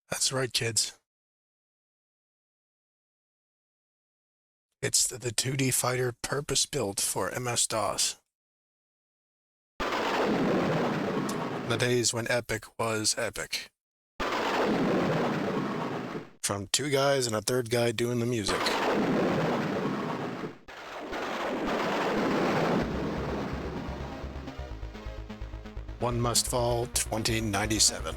That's right, kids. It's the 2D fighter purpose-built for MS-DOS. The days when epic was epic. From two guys and a third guy doing the music. One Must Fall 2097.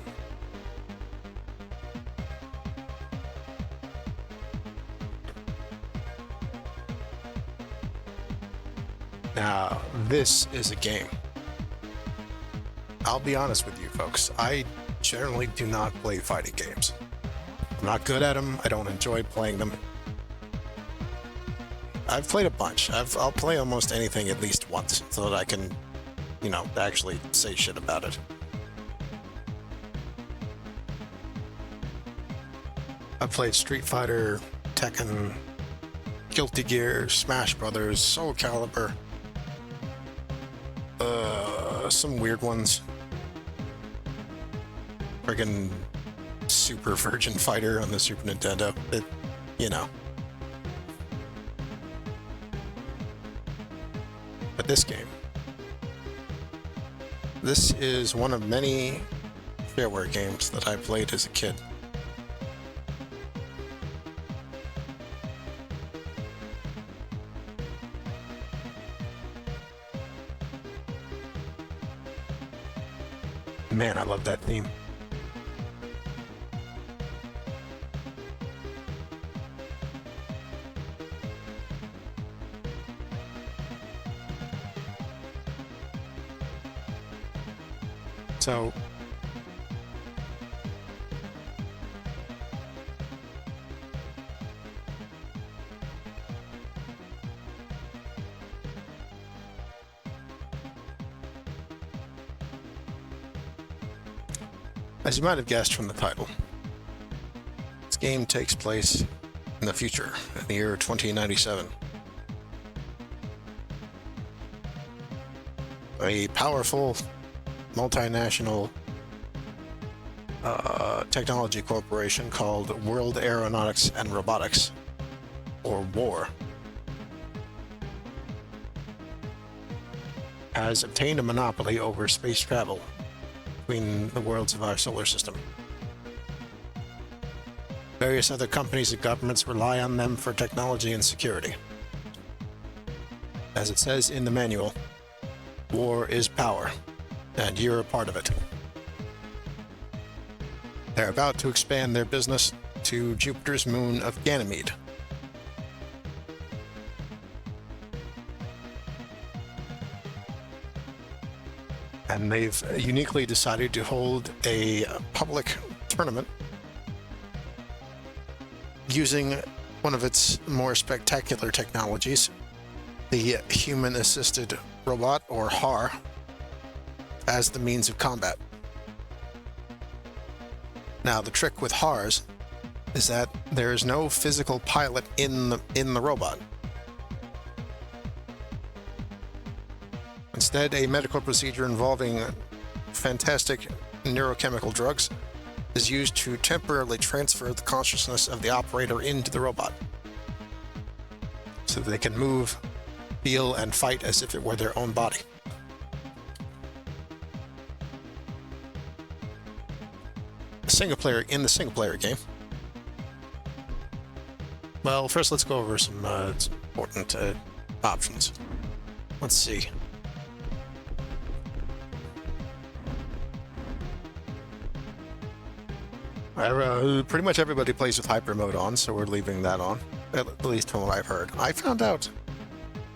Now, this is a game. I'll be honest with you folks, I generally do not play fighting games. I'm not good at them, I don't enjoy playing them. I've played a bunch. I'll play almost anything at least once so that I can, actually say shit about it. I've played Street Fighter, Tekken, Guilty Gear, Smash Brothers, Soul Calibur, some weird ones. Friggin' Super Virgin Fighter on the Super Nintendo. But this game. This is one of many shareware games that I played as a kid. Man, I love that theme. So, as you might have guessed from the title, this game takes place in the future, in the year 2097. A powerful, multinational technology corporation called World Aeronautics and Robotics, or WAR, has obtained a monopoly over space travel between the worlds of our solar system. Various other companies and governments rely on them for technology and security. As it says in the manual, war is power, and you're a part of it. They're about to expand their business to Jupiter's moon of Ganymede. And they've uniquely decided to hold a public tournament using one of its more spectacular technologies, the human-assisted robot, or HAR, as the means of combat. Now, the trick with HARs is that there is no physical pilot in the robot. Instead, a medical procedure involving fantastic neurochemical drugs is used to temporarily transfer the consciousness of the operator into the robot, so that they can move, feel, and fight as if it were their own body. In the single player game. Well, first let's go over some important options. Let's see. Pretty much everybody plays with hyper mode on, so we're leaving that on, at least from what I've heard. I found out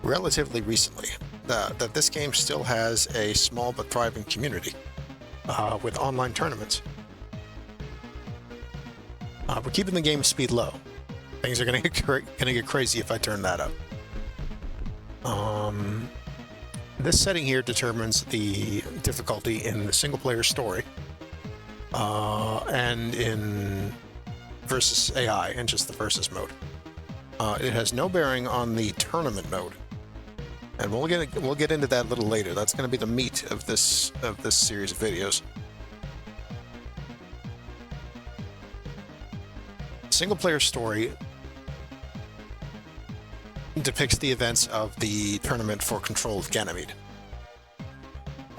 relatively recently that this game still has a small but thriving community with online tournaments. We're keeping the game speed low. Things are gonna get crazy if I turn that up. This setting here determines the difficulty in the single-player story, and in versus AI, and just the versus mode. It has no bearing on the tournament mode, and we'll get into that a little later. That's going to be the meat of this series of videos. Single-player story depicts the events of the tournament for control of Ganymede.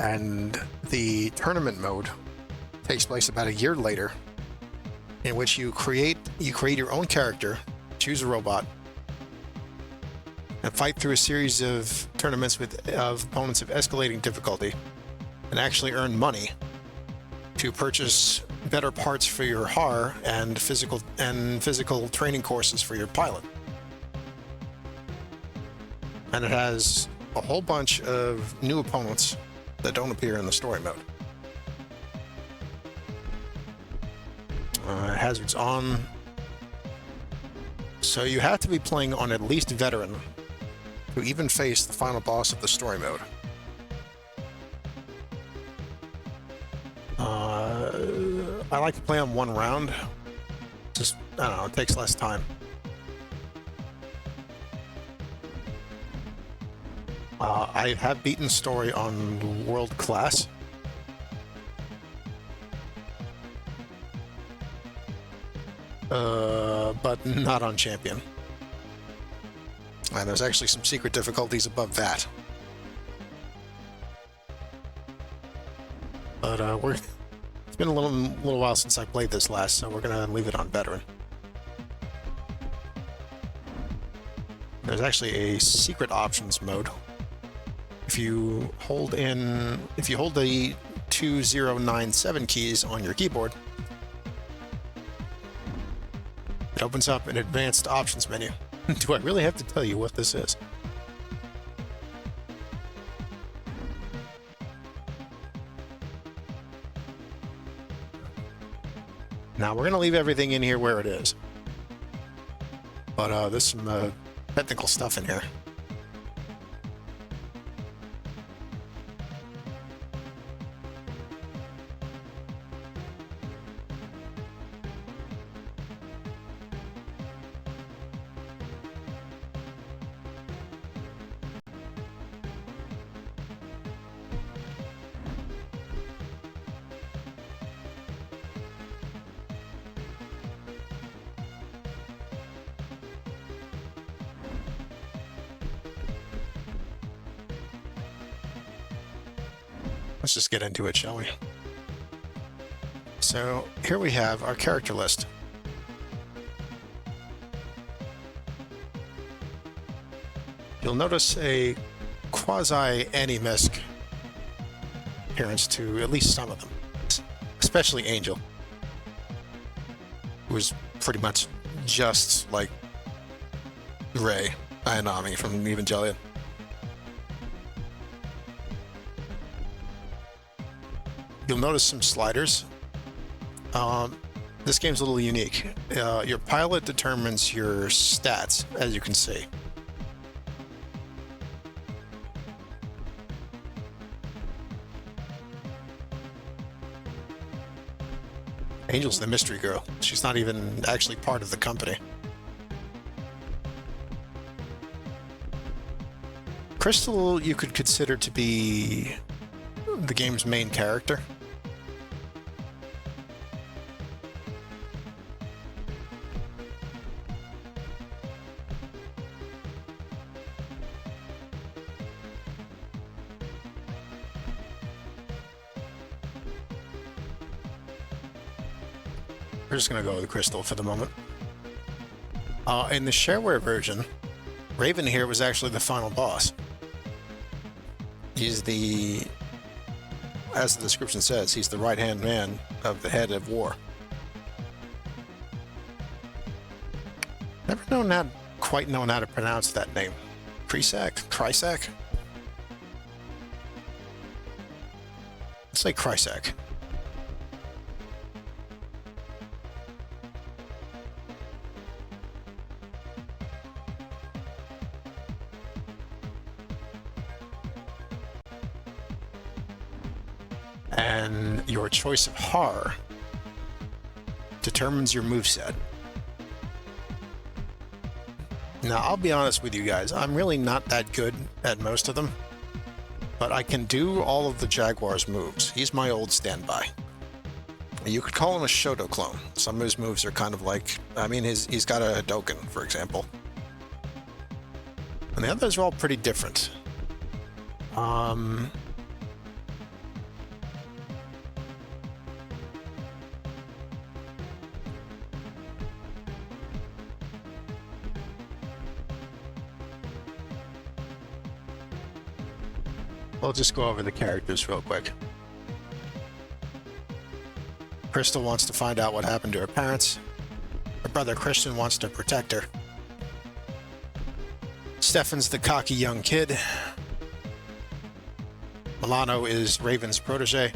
And the tournament mode takes place about a year later, in which you create your own character, choose a robot, and fight through a series of tournaments of opponents of escalating difficulty, and actually earn money to purchase better parts for your HAR and physical training courses for your pilot. And it has a whole bunch of new opponents that don't appear in the story mode. Hazards on. So you have to be playing on at least veteran to even face the final boss of the story mode. I like to play on one round. Just, I don't know, it takes less time. I have beaten story on world class. But not on champion. And there's actually some secret difficulties above that. But it's been a little while since I played this last, so we're gonna leave it on veteran. There's actually a secret options mode. If you hold the 2097 keys on your keyboard, it opens up an advanced options menu. Do I really have to tell you what this is? Now we're gonna leave everything in here where it is, but there's some technical stuff in here. Let's just get into it, shall we? So here we have our character list. You'll notice a quasi-anime-esque appearance to at least some of them, especially Angel, who is pretty much just like Rei Ayanami from Evangelion. You'll notice some sliders. This game's a little unique. Your pilot determines your stats, as you can see. Angel's the mystery girl. She's not even actually part of the company. Crystal you could consider to be the game's main character. We're just going to go with Crystal for the moment. In the shareware version, Raven here was actually the final boss. He's as the description says, he's the right-hand man of the head of war. Never quite known how to pronounce that name. Krysak? Let's say Krysak. And your choice of HAR determines your moveset. Now, I'll be honest with you guys, I'm really not that good at most of them, but I can do all of the Jaguar's moves. He's my old standby. You could call him a Shoto clone. Some of his moves are kind of like, I mean, he's got a Hadoken, for example. And the others are all pretty different. We'll just go over the characters real quick. Crystal wants to find out what happened to her parents. Her brother Christian wants to protect her. Stefan's the cocky young kid. Milano is Raven's protege.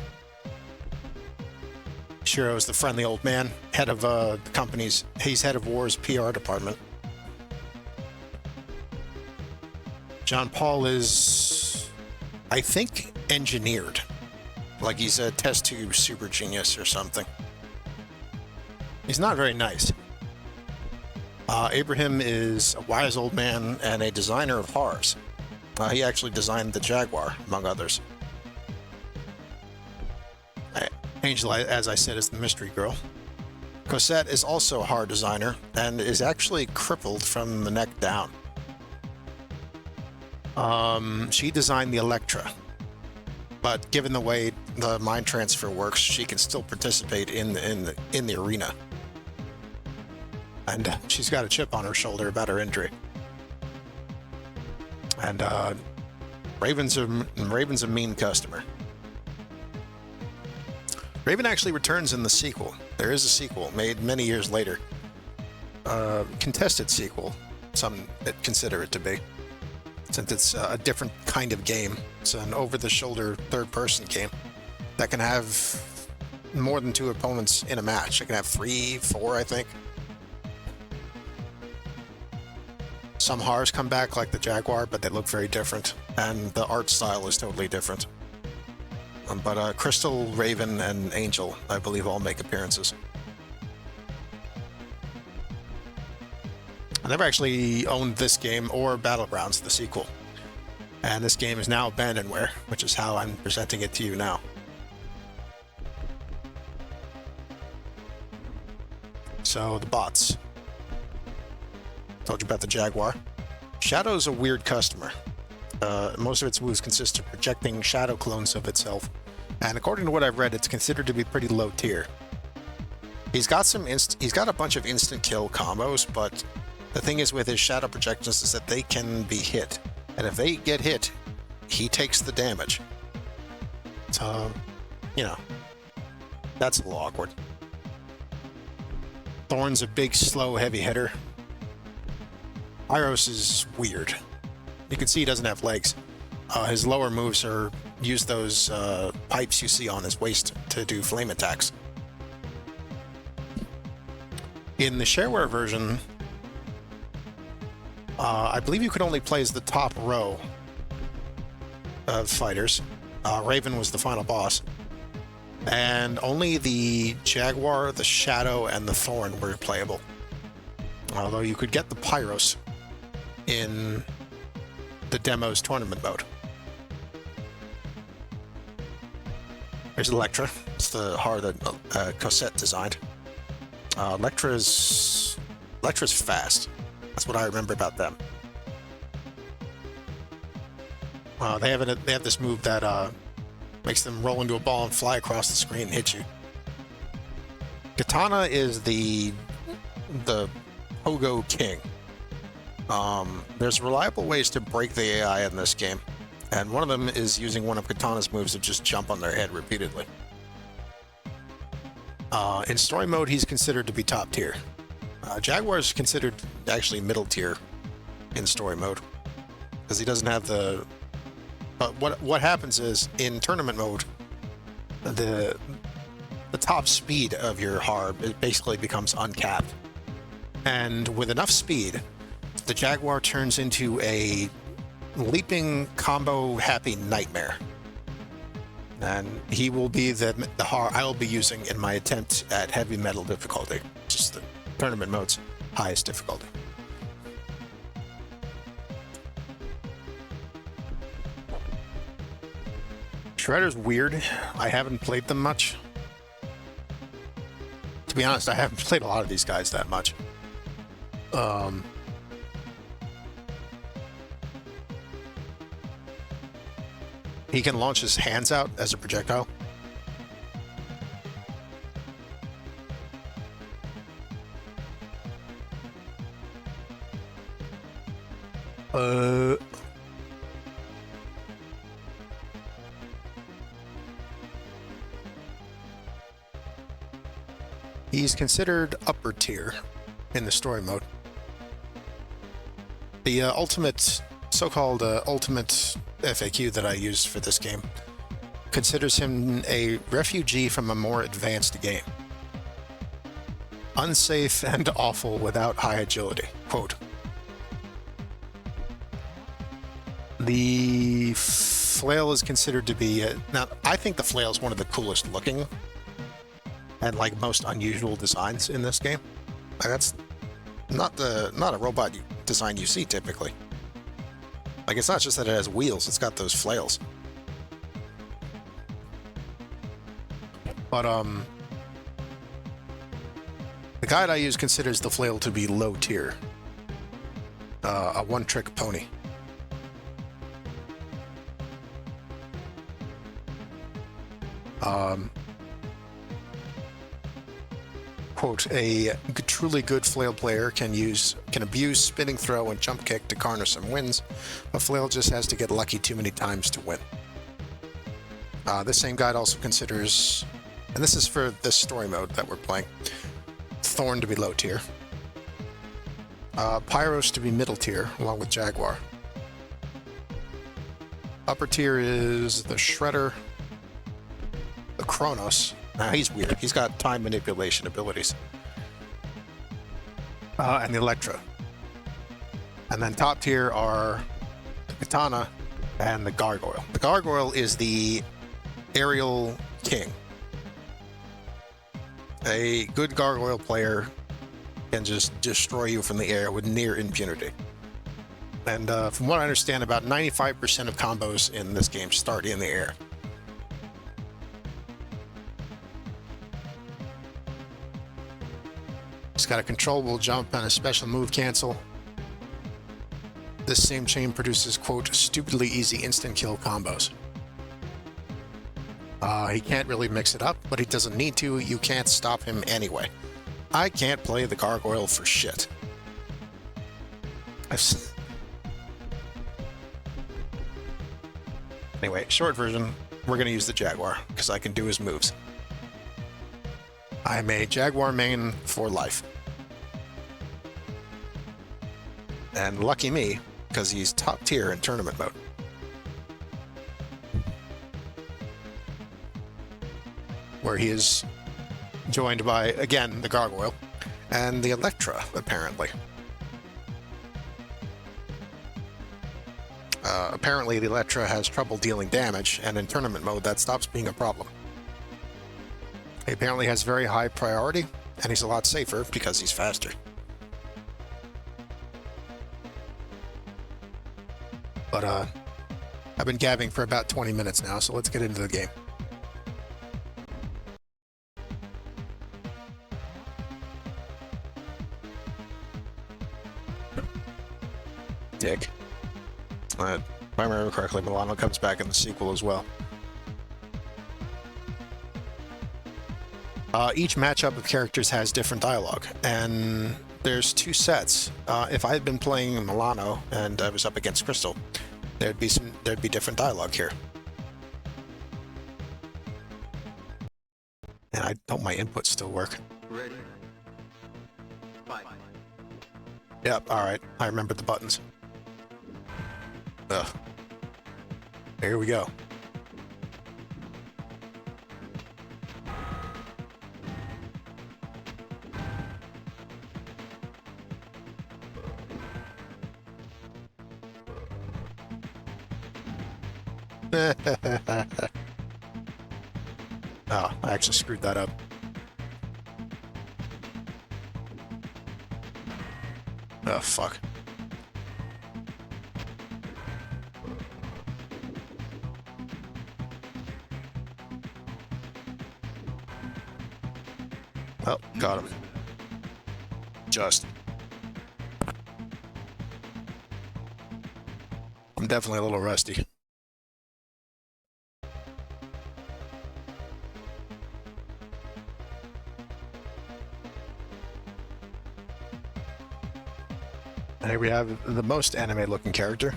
Shiro's the friendly old man, head of the company's, he's head of War's PR department. John Paul is, I think, engineered. Like he's a test tube super genius or something. He's not very nice. Abraham is a wise old man and a designer of HARs. He actually designed the Jaguar, among others. Angel, as I said, is the mystery girl. Cosette is also a HAR designer and is actually crippled from the neck down. She designed the Electra, but given the way the mind transfer works, she can still participate in the arena. And she's got a chip on her shoulder about her injury. And Raven's a mean customer. Raven actually returns in the sequel. There is a sequel made many years later. Contested sequel, some consider it to be, since it's a different kind of game. It's an over-the-shoulder third-person game that can have more than 2 opponents in a match. It can have 3, 4, I think. Some HARs come back like the Jaguar, but they look very different, and the art style is totally different. But Crystal, Raven, and Angel, I believe, all make appearances. I never actually owned this game or Battlegrounds, the sequel. And this game is now abandonware, which is how I'm presenting it to you now. So, the bots. Told you about the Jaguar. Shadow's a weird customer. Most of its moves consist of projecting shadow clones of itself, and according to what I've read, it's considered to be pretty low tier. He's got a bunch of instant kill combos, but the thing is with his shadow projections is that they can be hit, and if they get hit, he takes the damage. So, you know, that's a little awkward. Thorn's a big, slow, heavy hitter. Iros is weird. You can see he doesn't have legs. His lower moves use those pipes you see on his waist to do flame attacks. In the shareware version, I believe you could only play as the top row of fighters. Raven was the final boss. And only the Jaguar, the Shadow, and the Thorn were playable. Although you could get the Pyros in the demo's tournament mode. There's Electra. It's the HAR that Cosette designed. Electra's fast. That's what I remember about them. They have this move that makes them roll into a ball and fly across the screen and hit you. Katana is the Pogo King. There's reliable ways to break the AI in this game, and one of them is using one of Katana's moves to just jump on their head repeatedly. In story mode, he's considered to be top tier. Jaguar is considered actually middle tier in story mode, because he doesn't have the... But what happens is, in tournament mode, the top speed of your HAR basically becomes uncapped. And with enough speed, the Jaguar turns into a leaping combo happy nightmare. And he will be the HAR I will be using in my attempt at heavy metal difficulty, just the tournament mode's highest difficulty. Shredder's weird. I haven't played them much. be honest, I haven't played a lot of these guys that much. He can launch his hands out as a projectile. He's considered upper tier in the story mode. The ultimate, so-called ultimate FAQ that I used for this game considers him a refugee from a more advanced game. Unsafe and awful without high agility. Quote. The flail is considered to be... now, I think the flail is one of the coolest looking and like most unusual designs in this game. Like, that's not a robot design you see typically. Like, it's not just that it has wheels, it's got those flails. But the guide I use considers the flail to be low tier. A one-trick pony. Quote, a truly good flail player can abuse spinning throw and jump kick to garner some wins. A flail just has to get lucky too many times to win. This same guide also considers, and this is for this story mode that we're playing, Thorn to be low tier, Pyros to be middle tier, along with Jaguar. Upper tier is the Shredder, the Kronos. Nah, he's weird. He's got time manipulation abilities. And the Electra. And then top tier are the Katana and the Gargoyle. The Gargoyle is the aerial king. A good Gargoyle player can just destroy you from the air with near impunity. And from what I understand, about 95% of combos in this game start in the air. It's got a controllable jump and a special move cancel. This same chain produces, quote, stupidly easy instant kill combos. He can't really mix it up, but he doesn't need to. You can't stop him anyway. I can't play the Gargoyle for shit. Anyway, short version, we're going to use the Jaguar, because I can do his moves. I'm a Jaguar main for life. And lucky me, because he's top tier in tournament mode. Where he is joined by, again, the Gargoyle, and the Electra, apparently. Apparently, the Electra has trouble dealing damage, and in tournament mode, that stops being a problem. He apparently has very high priority, and he's a lot safer because he's faster. But, I've been gabbing for about 20 minutes now, so let's get into the game. Dick. If I remember correctly, Milano comes back in the sequel as well. Each matchup of characters has different dialogue, and there's two sets. If I had been playing Milano and I was up against Crystal, there'd be different dialogue here. And I hope my inputs still work. Ready? Fight. Yep, alright. I remembered the buttons. Ugh. Here we go. Oh, I actually screwed that up. Oh, fuck. Oh, got him. Just. I'm definitely a little rusty. And here we have the most anime-looking character,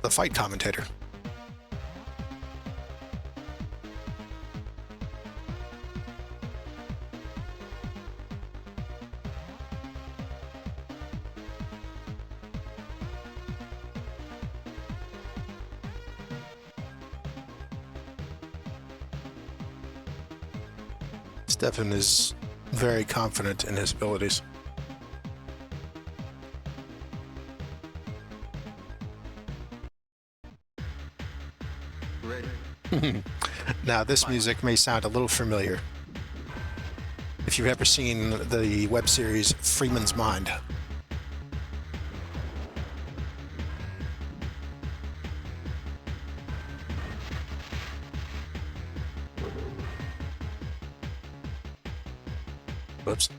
the fight commentator. Stefan is very confident in his abilities. Ready. Now, this music may sound a little familiar. If you've ever seen the web series Freeman's Mind. Whoops.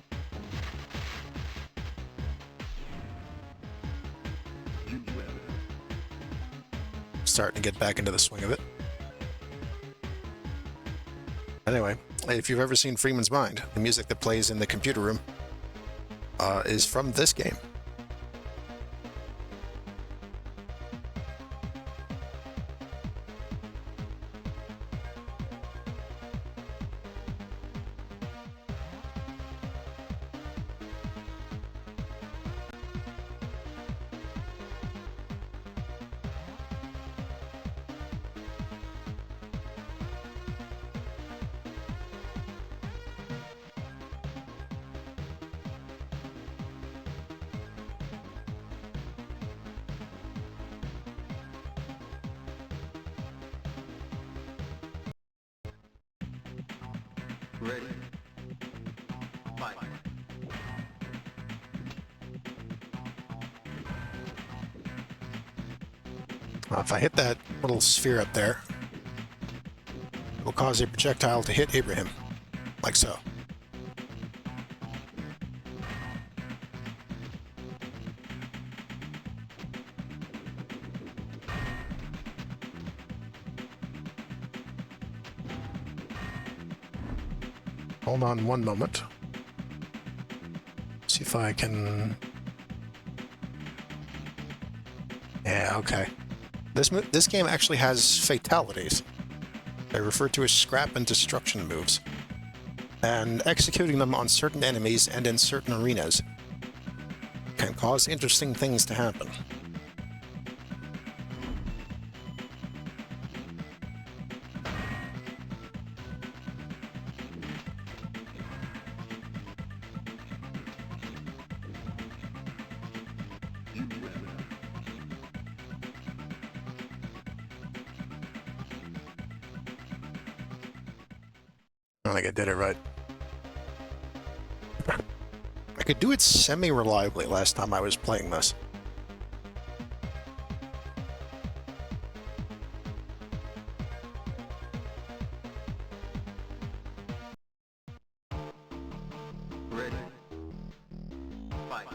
Starting to get back into the swing of it. Anyway, if you've ever seen Freeman's Mind, the music that plays in the computer room is from this game. Ready. Fight. If I hit that little sphere up there, it will cause a projectile to hit Abraham, like so. Hold on one moment. See if I can... Yeah, okay. This game actually has fatalities. They're referred to as scrap and destruction moves. And executing them on certain enemies and in certain arenas can cause interesting things to happen. I don't think I did it right. I could do it semi-reliably last time I was playing this. Ready. Fight.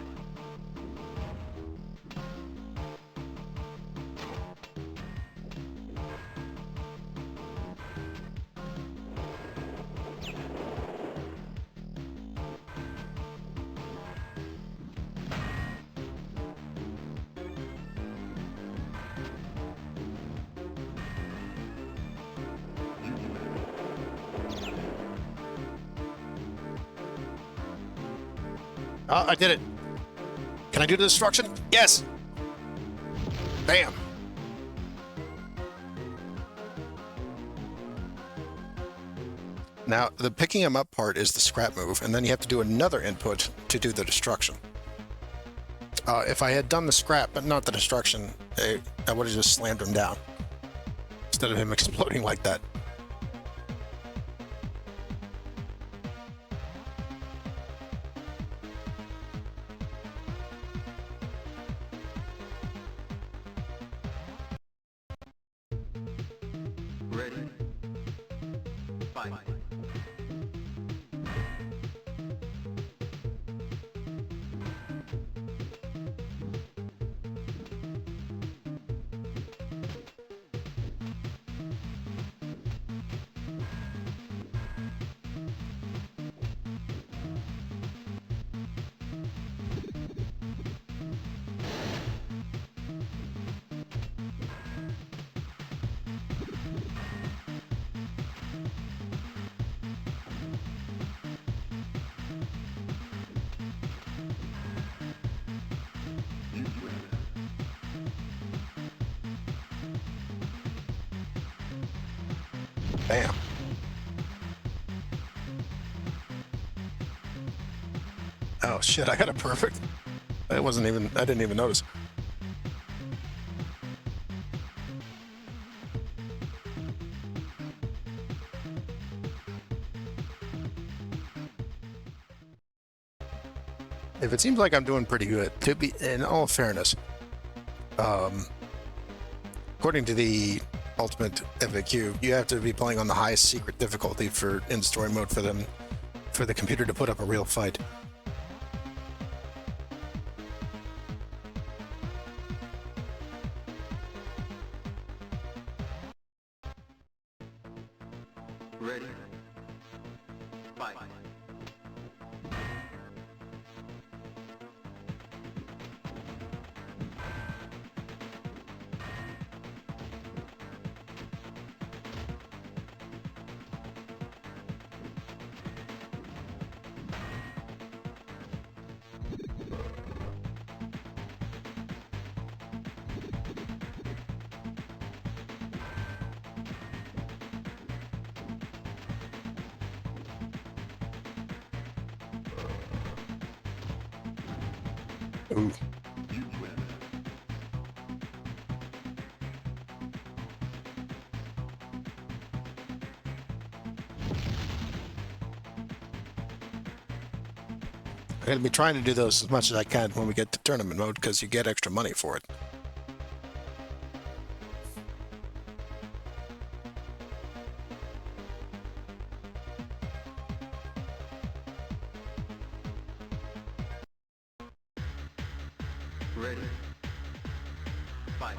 I did it. Can I do the destruction? Yes. Bam. Now, the picking him up part is the scrap move, and then you have to do another input to do the destruction. If I had done the scrap, but not the destruction, I would have just slammed him down instead of him exploding like that. Ready. Fight. Bam. Oh shit, I got it perfect. I didn't even notice. If it seems like I'm doing pretty good, to be in all fairness, according to the Ultimate FAQ, you have to be playing on the highest secret difficulty for in story mode for the computer to put up a real fight. Ready. Fight. Ooh. I'm going to be trying to do those as much as I can when we get to tournament mode because you get extra money for it. Ready. Fight.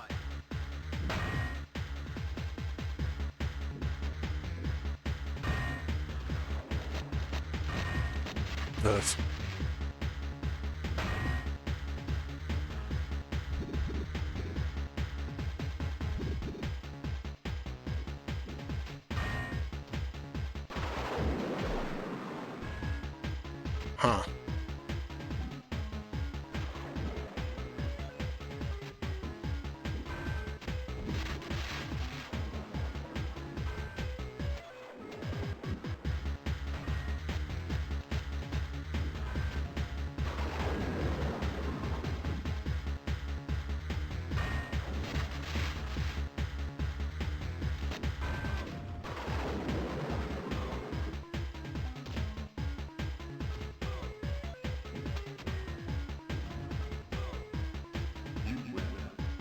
Ugh. Huh.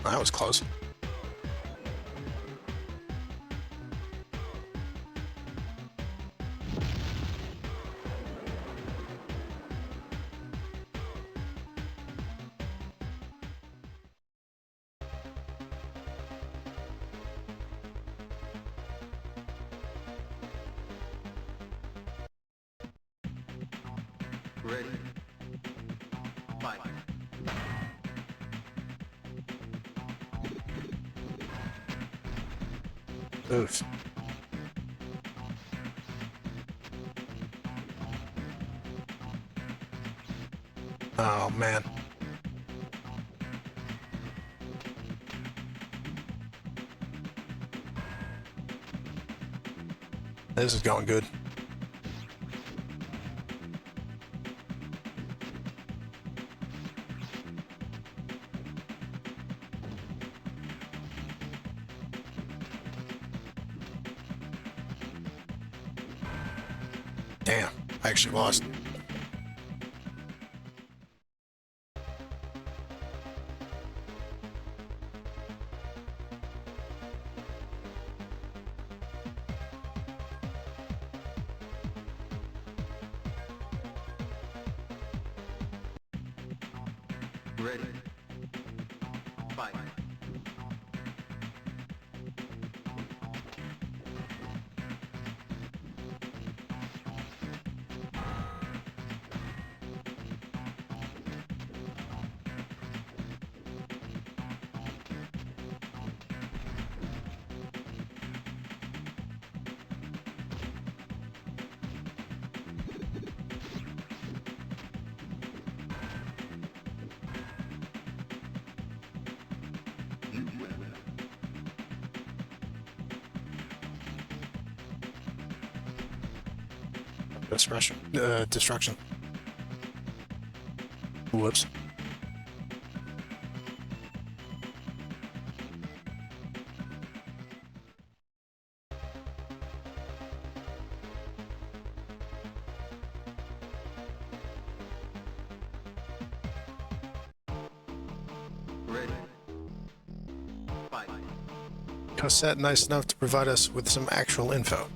That was close. Ready. Fight. Oof. Oh man. This is going good. Damn, I actually lost. Ready. Fight. Destruction. Whoops. Ready. Fight. Cosette nice enough to provide us with some actual info.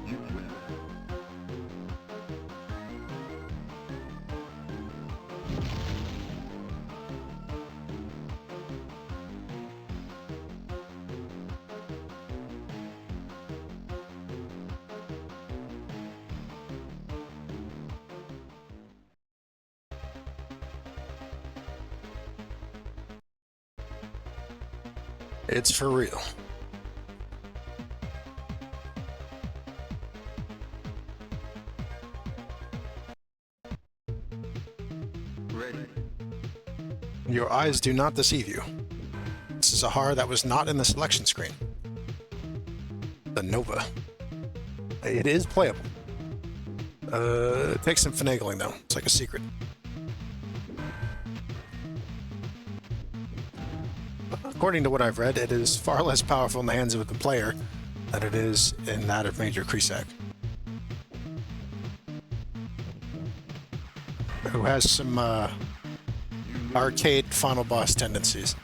You win. It's for real. Ready. Your eyes do not deceive you. This is a HAR that was not in the selection screen. The Nova. It is playable. It takes some finagling though. It's like a secret. According to what I've read, it is far less powerful in the hands of the player than it is in that of Major Kresak, who has some arcade final boss tendencies.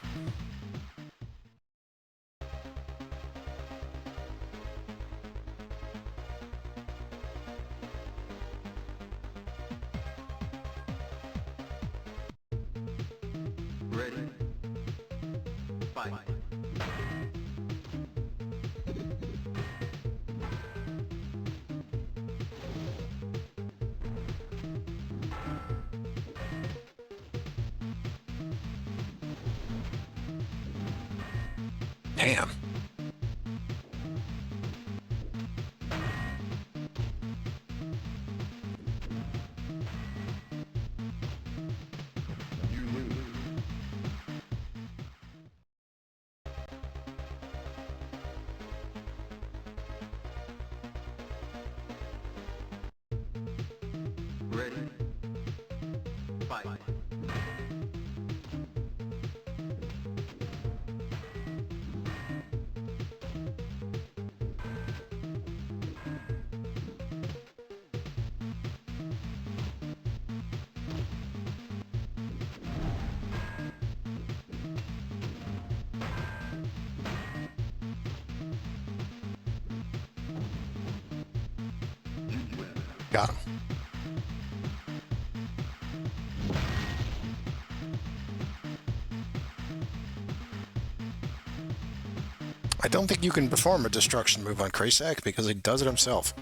Ready. Fight. Damn. You lose. Ready. Fight. You win. Got him. I don't think you can perform a destruction move on Kresak because he does it himself.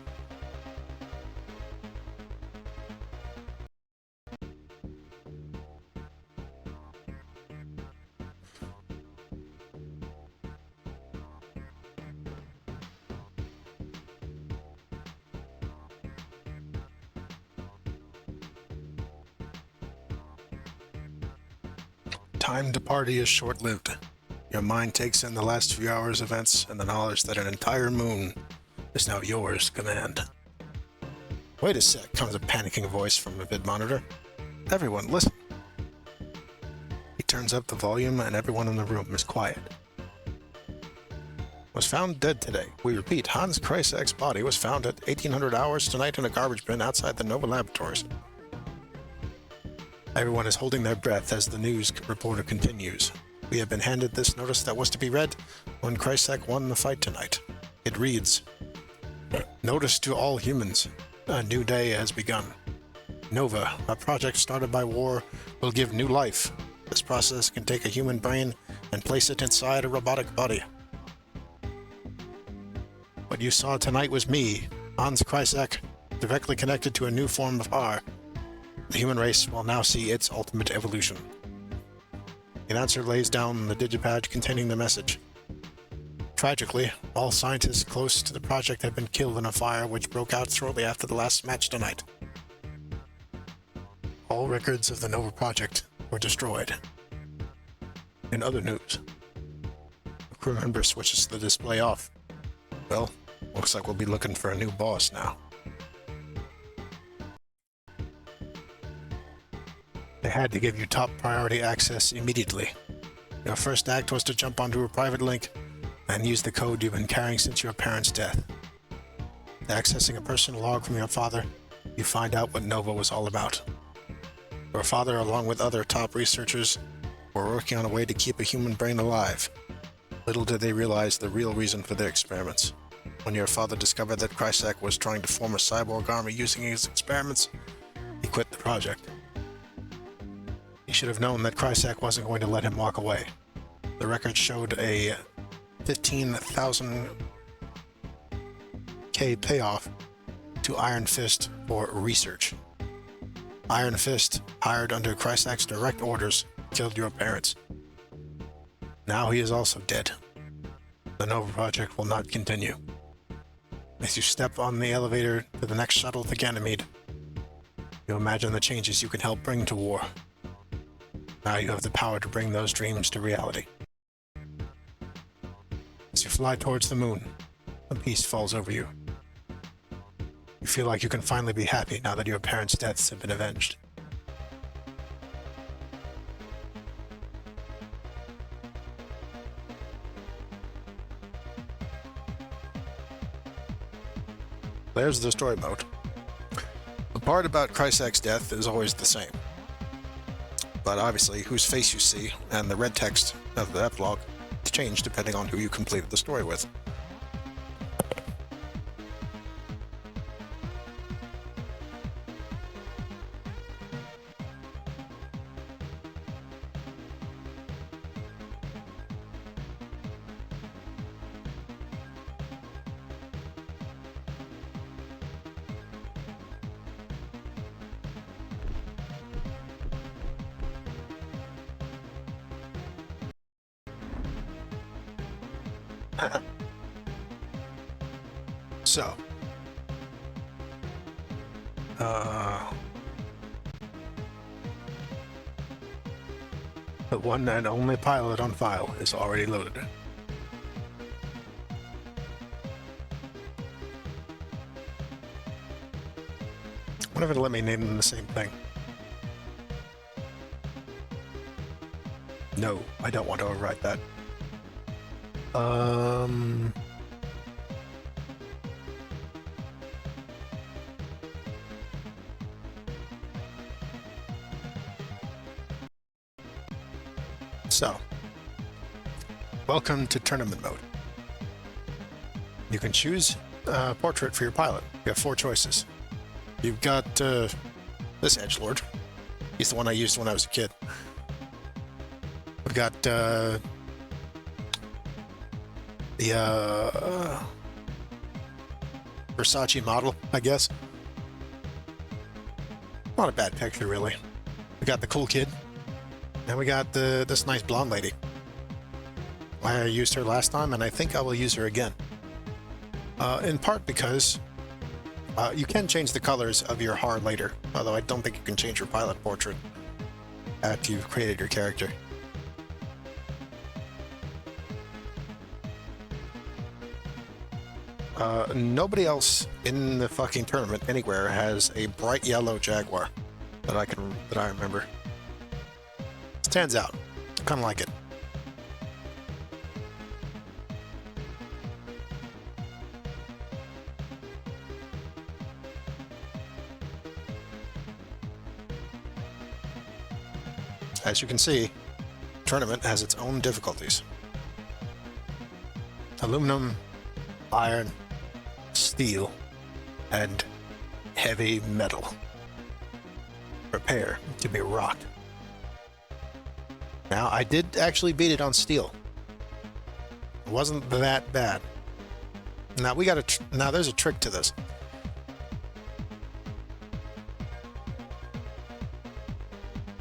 Time to party is short-lived. Your mind takes in the last few hours' events and the knowledge that an entire moon is now yours to command. Wait a sec, comes a panicking voice from a vid monitor. Everyone, listen. He turns up the volume and everyone in the room is quiet. Was found dead today. We repeat, Hans Kreisak's body was found at 1800 hours tonight in a garbage bin outside the Nova Laboratories. Everyone is holding their breath as the news reporter continues. We have been handed this notice that was to be read when Kresak won the fight tonight. It reads, "Notice to all humans. A new day has begun. Nova, a project started by war, will give new life. This process can take a human brain and place it inside a robotic body. What you saw tonight was me, Hans Krysak, directly connected to a new form of HAR. The human race will now see its ultimate evolution. The announcer lays down the digipad containing the message. Tragically, all scientists close to the project have been killed in a fire which broke out shortly after the last match tonight. All records of the Nova project were destroyed. In other news, a crew member switches the display off. Well, looks like we'll be looking for a new boss now. They had to give you top priority access immediately. Your first act was to jump onto a private link and use the code you've been carrying since your parents' death. Accessing a personal log from your father, you find out what Nova was all about. Your father, along with other top researchers, were working on a way to keep a human brain alive. Little did they realize the real reason for their experiments. When your father discovered that Krysak was trying to form a cyborg army using his experiments, he quit the project. He should have known that Krysak wasn't going to let him walk away. The record showed a 15,000K payoff to Iron Fist for research. Iron Fist, hired under Krysak's direct orders, killed your parents. Now he is also dead. The Nova project will not continue. As you step on the elevator to the next shuttle to Ganymede, you imagine the changes you can help bring to war. Now you have the power to bring those dreams to reality. As you fly towards the moon, a peace falls over you. You feel like you can finally be happy now that your parents' deaths have been avenged. There's the story mode. The part about Krysak's death is always the same. But obviously, whose face you see and the red text of the epilogue change depending on who you completed the story with. So, the one and only pilot on file is already loaded. I wonder if it'll let me name them the same thing. No, I don't want to overwrite that. So, welcome to tournament mode. You can choose a portrait for your pilot. You have 4 choices. You've got this edgelord. He's the one I used when I was a kid. We've got the Versace model, I guess. Not a bad picture, really. We got the cool kid. And we got this nice blonde lady. I used her last time, and I think I will use her again. In part because you can change the colors of your HAR later, although I don't think you can change your pilot portrait after you've created your character. Nobody else in the fucking tournament anywhere has a bright yellow Jaguar that I remember. Stands out. Kind of like it. As you can see, tournament has its own difficulties. Aluminum, iron, steel, and heavy metal. Prepare to be rocked. Now, I did actually beat it on steel. It wasn't that bad. Now we got now there's a trick to this.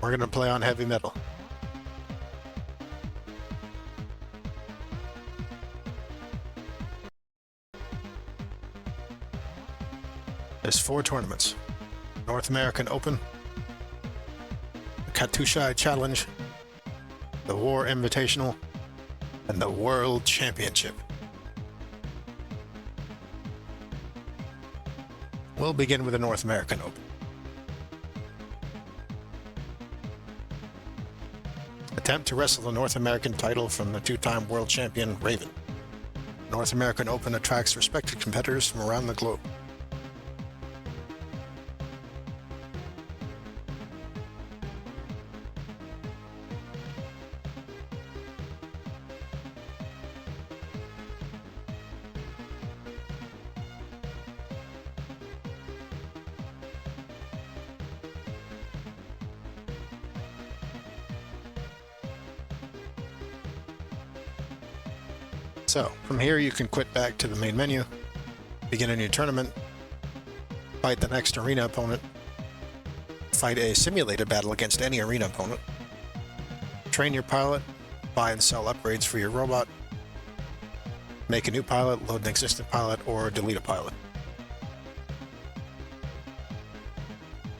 We're gonna play on heavy metal. There's 4 tournaments: North American Open, the Katusha Challenge, the War Invitational, and the World Championship. We'll begin with the North American Open. Attempt to wrestle the North American title from the 2-time world champion Raven. North American Open attracts respected competitors from around the globe. So, from here you can quit back to the main menu, begin a new tournament, fight the next arena opponent, fight a simulated battle against any arena opponent, train your pilot, buy and sell upgrades for your robot, make a new pilot, load an existing pilot, or delete a pilot.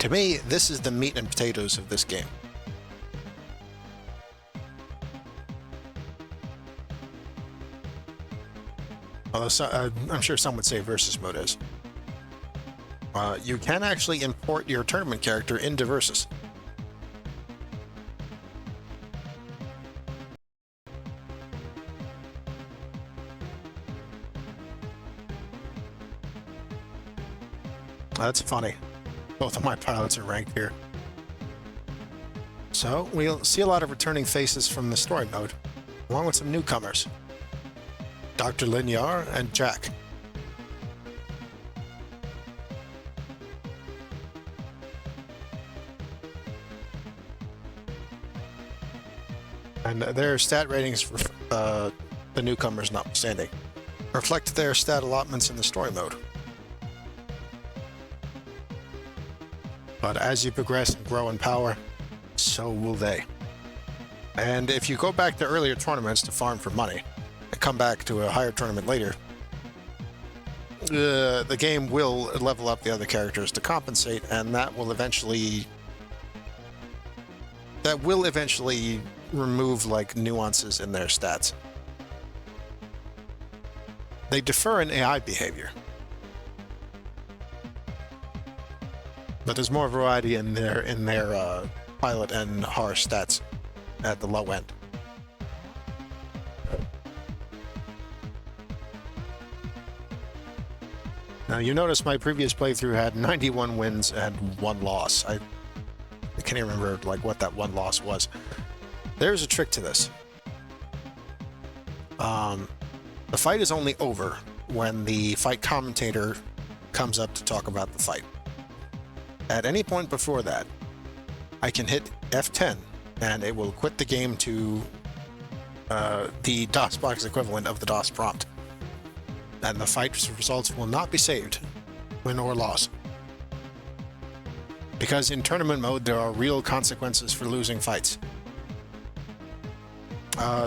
To me, this is the meat and potatoes of this game. Although I'm sure some would say versus mode is. You can actually import your tournament character into versus. That's funny. Both of my pilots are ranked here. So we'll see a lot of returning faces from the story mode, along with some newcomers. Dr. Linyar and Jack. And their stat ratings, for the newcomers notwithstanding, reflect their stat allotments in the story mode. But as you progress and grow in power, so will they. And if you go back to earlier tournaments to farm for money, and come back to a higher tournament later, the game will level up the other characters to compensate, and that will eventually remove like nuances in their stats. They defer in AI behavior, but there's more variety in their pilot and HAR stats at the low end. Now, you notice my previous playthrough had 91 wins and 1 loss. I can't even remember like what that 1 loss was. There's a trick to this. The fight is only over when the fight commentator comes up to talk about the fight. At any point before that, I can hit F10 and it will quit the game to the DOSBox equivalent of the DOS prompt. And the fight results will not be saved, win or loss. Because in tournament mode, there are real consequences for losing fights.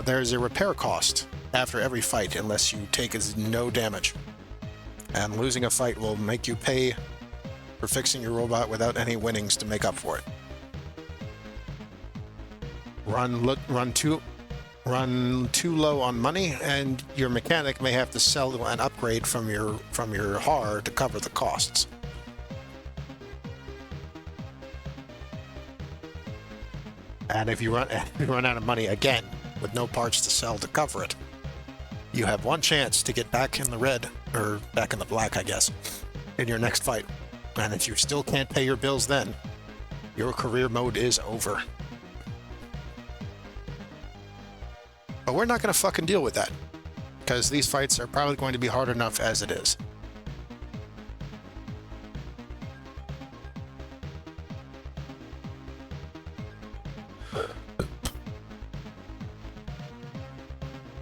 There's a repair cost after every fight unless you take no damage. And losing a fight will make you pay for fixing your robot without any winnings to make up for it. Run too low on money, and your mechanic may have to sell an upgrade from your HAR to cover the costs. And if you run out of money again with no parts to sell to cover it, you have one chance to get back in the red, or back in the black, I guess, in your next fight. And if you still can't pay your bills then, your career mode is over. But we're not going to fucking deal with that, because these fights are probably going to be hard enough as it is.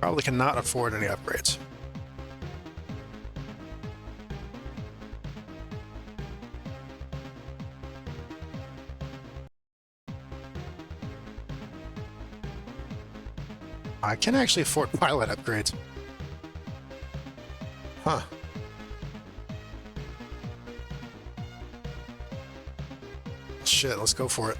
Probably cannot afford any upgrades. I can actually afford pilot upgrades. Huh. Shit, let's go for it.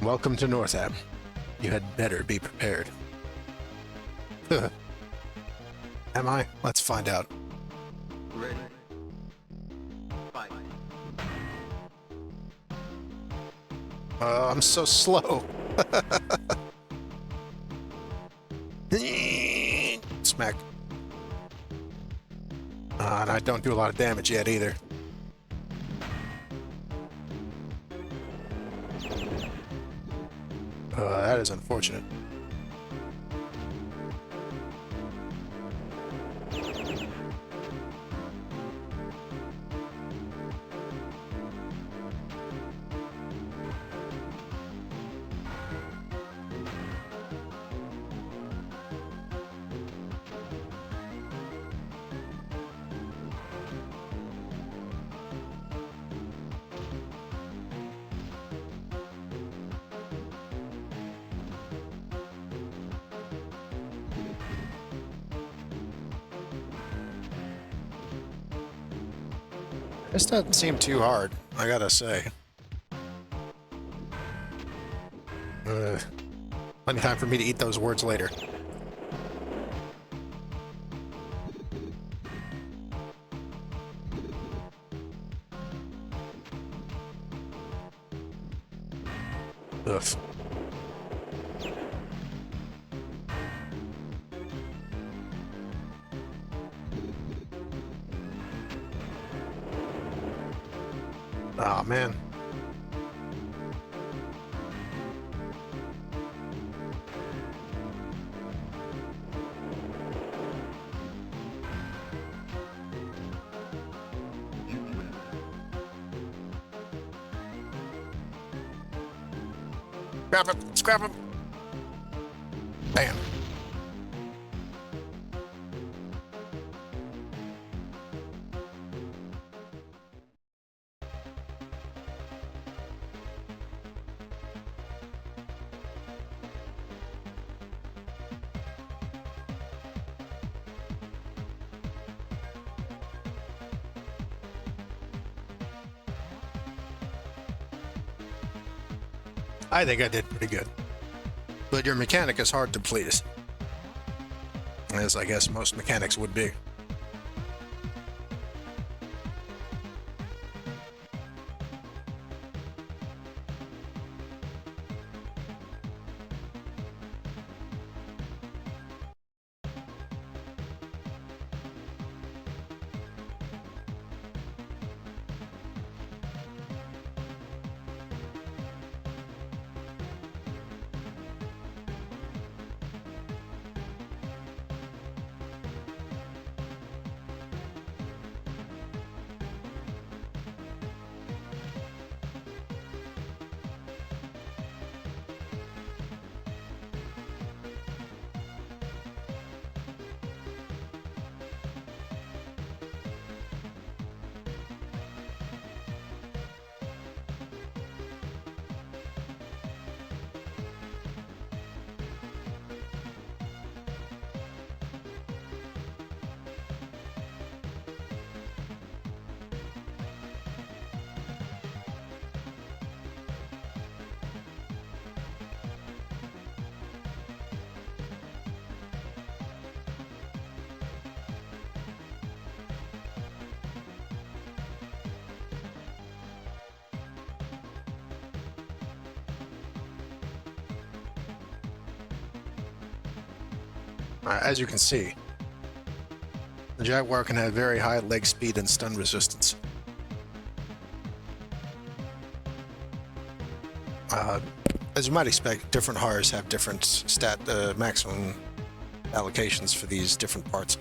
Welcome to Northam. You had better be prepared. Am I? Let's find out. Ready. Fight. I'm so slow. Smack. And I don't do a lot of damage yet either. That is unfortunate. This doesn't seem too hard, I gotta say. Plenty of time for me to eat those words later. Ugh. Oh man. You win. Scrap him! Scrap him! Bam. I think I did pretty good. But your mechanic is hard to please. As I guess most mechanics would be. As you can see, the Jaguar can have very high leg speed and stun resistance. As you might expect, different HARs have different stat maximum allocations for these different parts.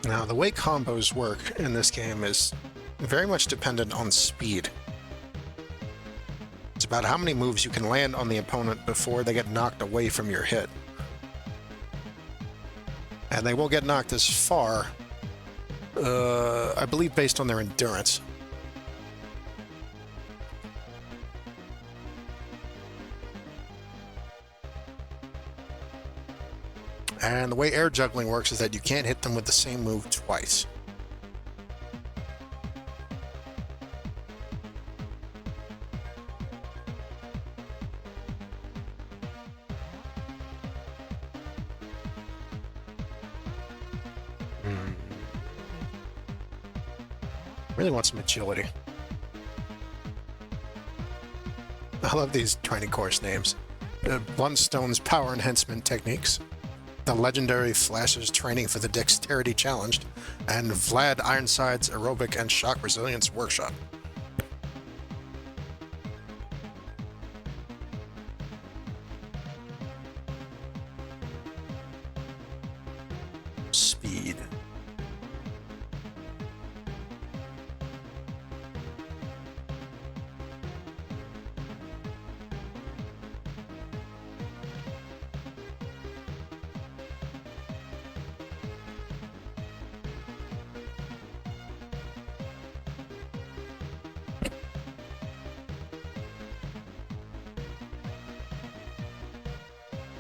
Now, the way combos work in this game is very much dependent on speed. It's about how many moves you can land on the opponent before they get knocked away from your hit. And they will get knocked as far, I believe, based on their endurance. And the way air juggling works is that you can't hit them with the same move twice. Really want some agility. I love these training course names. Bloodstone's power enhancement techniques, the legendary Flash's training for the Dexterity Challenge, and Vlad Ironside's aerobic and shock resilience workshop. Speed.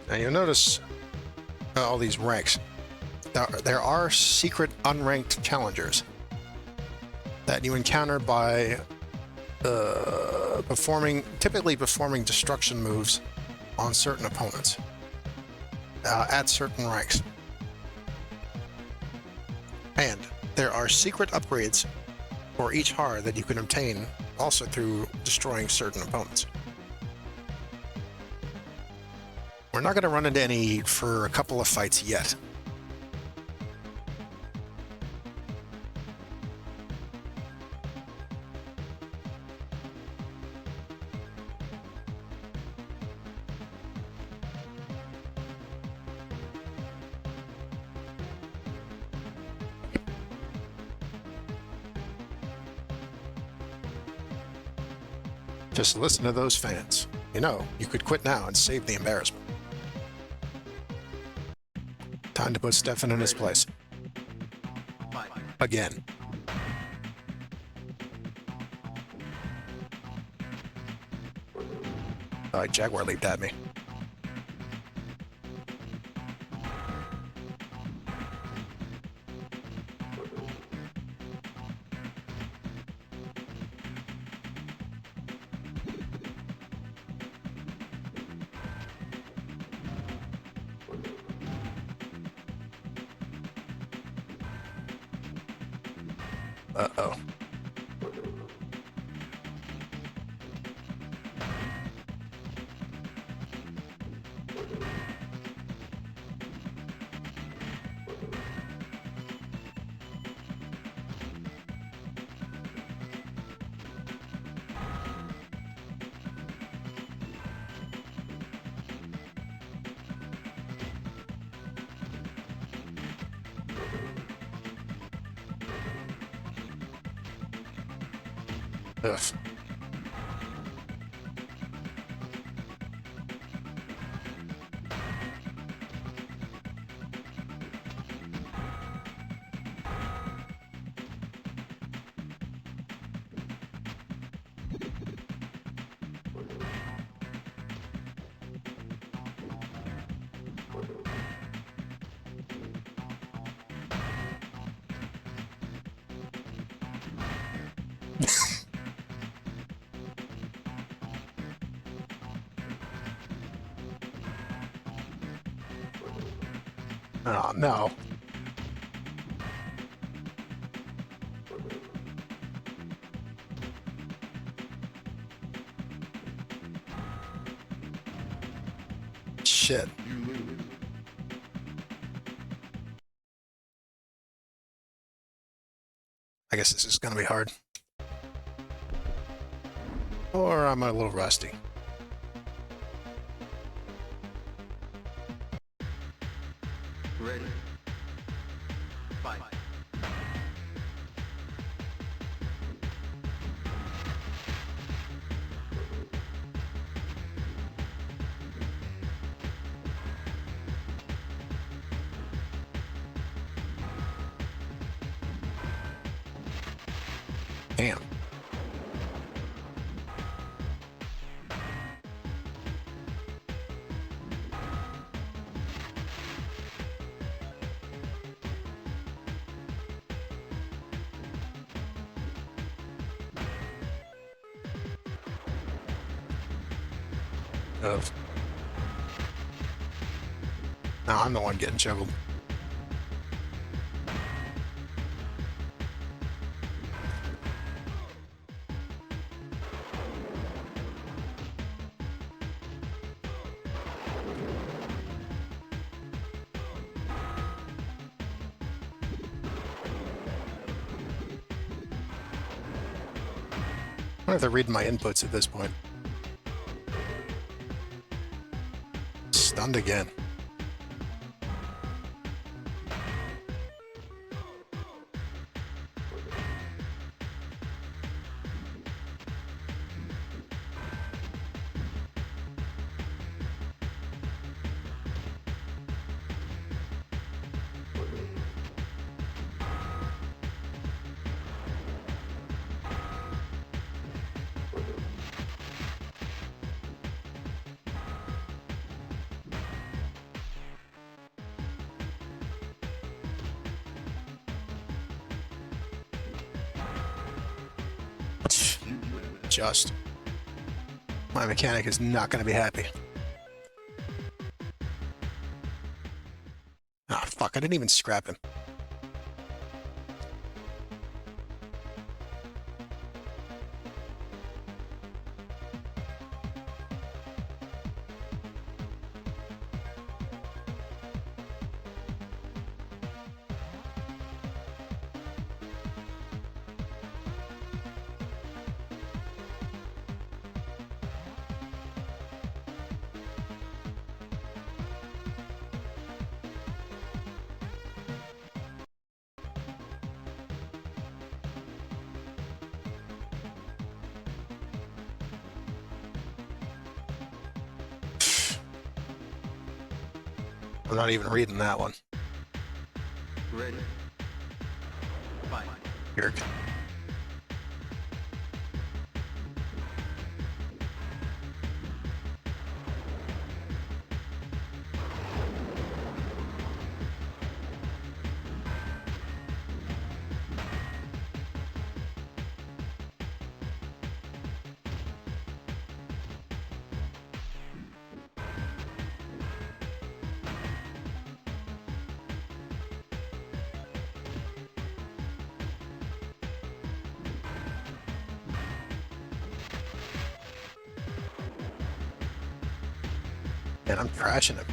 Now you'll notice all these ranks. There are secret unranked challengers that you encounter by typically performing destruction moves on certain opponents at certain ranks. And there are secret upgrades for each HAR that you can obtain also through destroying certain opponents. We're not going to run into any for a couple of fights yet. Just listen to those fans. You know, you could quit now and save the embarrassment. Time to put Stefan in his place. Fight. Again. Alright, Jaguar leaped at me. Uh-oh. Ugh. Oh, no. Shit. You lose. I guess this is gonna be hard. Or I'm a little rusty. Ready. Fight. Damn. Of. Now I'm the one getting juggled. I have to read my inputs at this point. Stunned again. Just. My mechanic is not going to be happy. Ah, fuck, I didn't even scrap him. I'm not even reading that one. Ready. Fight. Here. Man, I'm trashing him.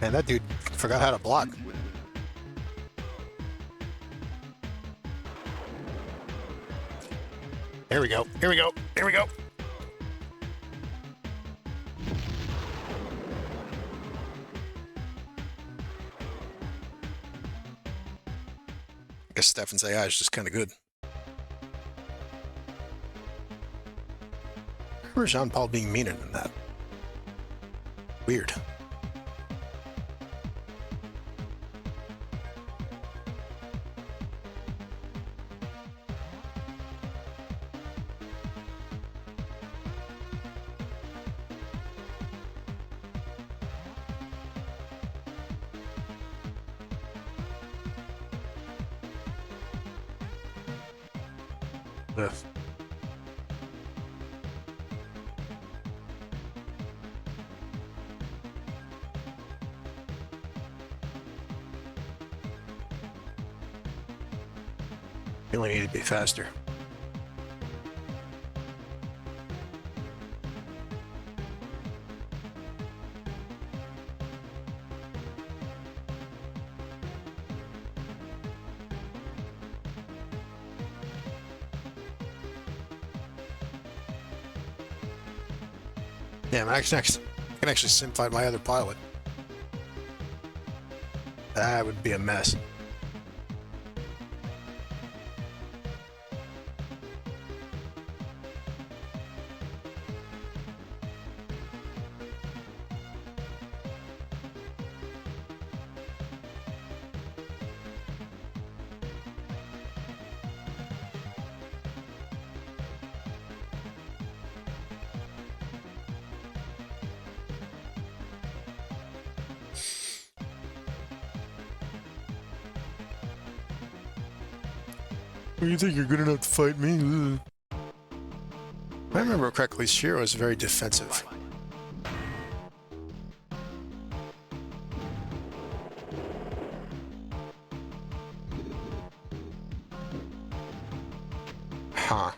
Man, that dude forgot how to block. Here we go. Here we go. Here we go. I guess Stefan's AI is just kind of good. I remember Jean-Paul being meaner than that. Weird. Ugh. You only need to be faster. Damn, I can actually sim fight my other pilot. That would be a mess. You think you're good enough to fight me? Ugh. If I remember correctly, Shiro is very defensive. Huh.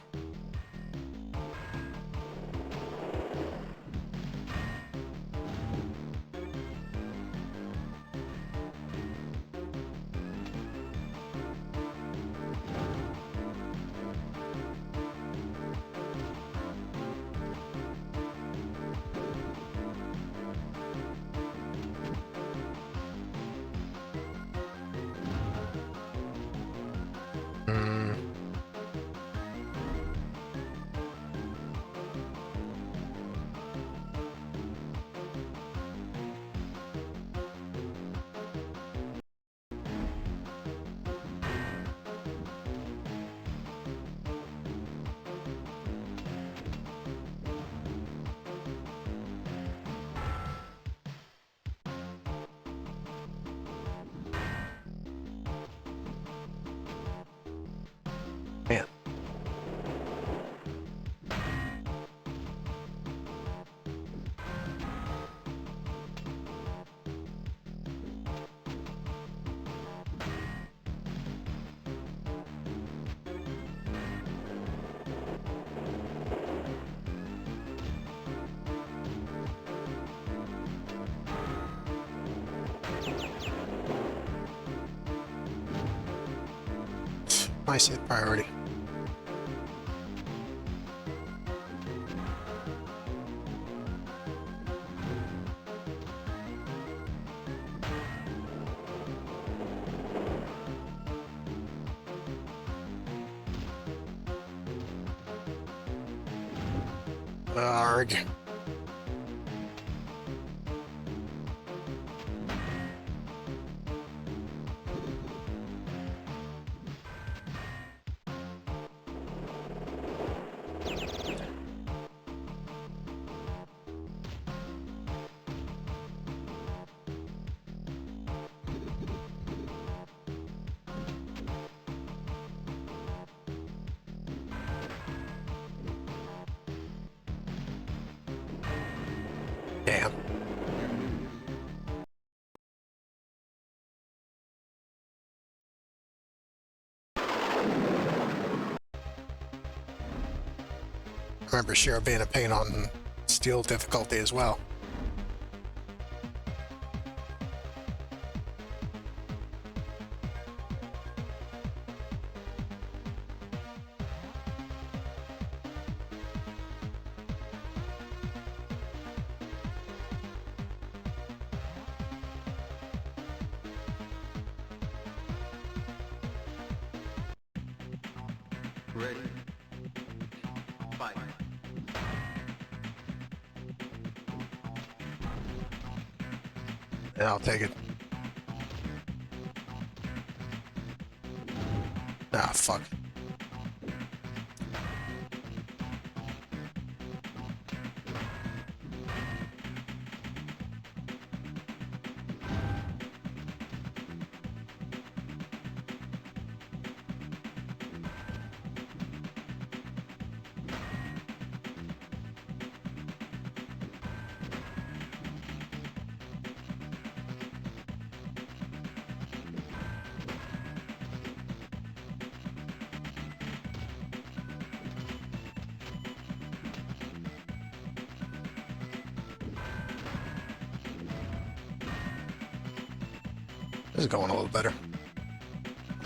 Hmm. Man. Nice hit priority. Arg. Damn. I remember Shiro being a pain on steel difficulty as well. Ready. Fight. Yeah, I'll take it. Ah, fuck. This is going a little better.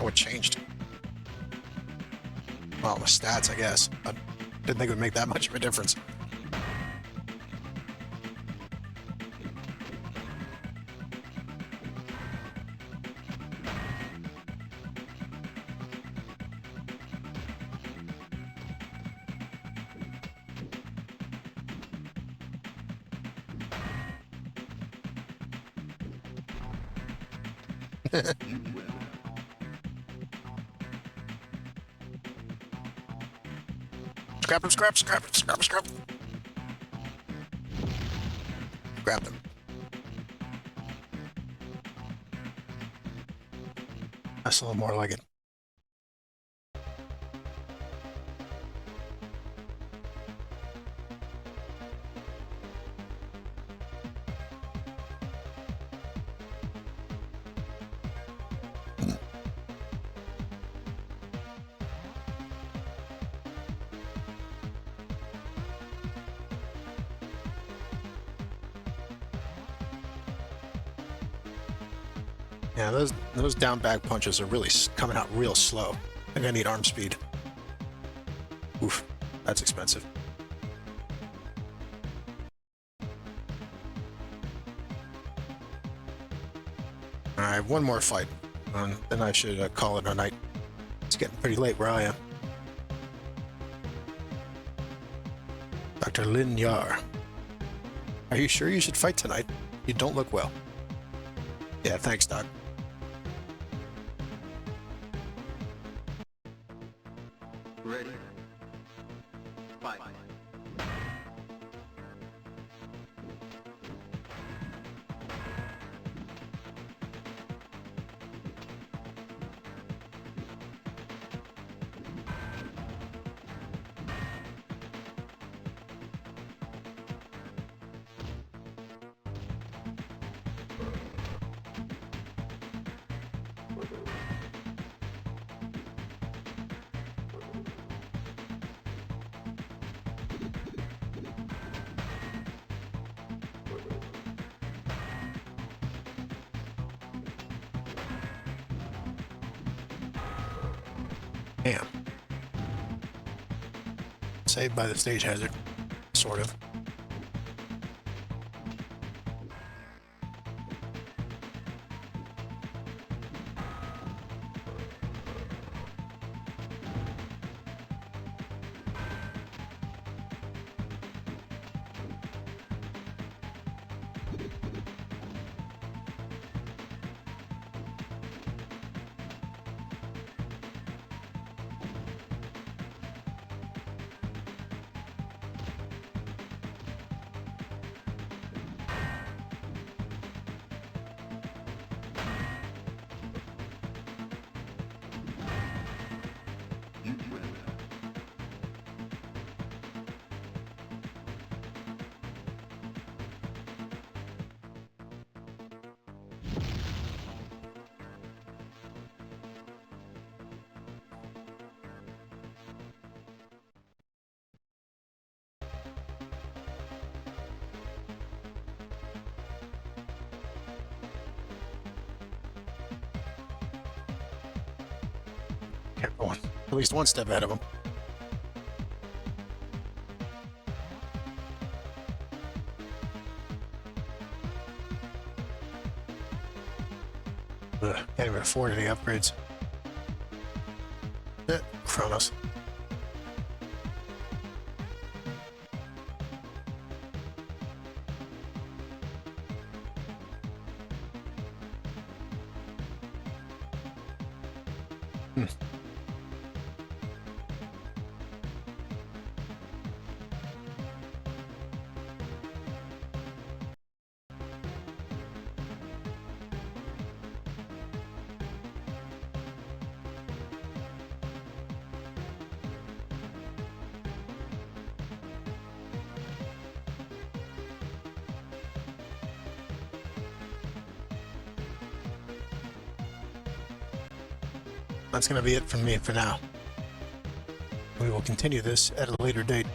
Oh, it changed. Well, the stats, I guess. I didn't think it would make that much of a difference. Scrap him, scrap, scrap, scrap, scrap. Grab them. That's a little more like it. Yeah, those down bag punches are really coming out real slow. I think I need arm speed. Oof, that's expensive. I have one more fight, and then I should call it a night. It's getting pretty late where I am. Dr. Lin Yar. Are you sure you should fight tonight? You don't look well. Yeah, thanks, Doc. Ready. Fight. Damn. Saved by the stage hazard. Sort of. You win. Kept going. At least one step ahead of him. Ugh, can't even afford any upgrades. Chronos. That's going to be it from me for now. We will continue this at a later date.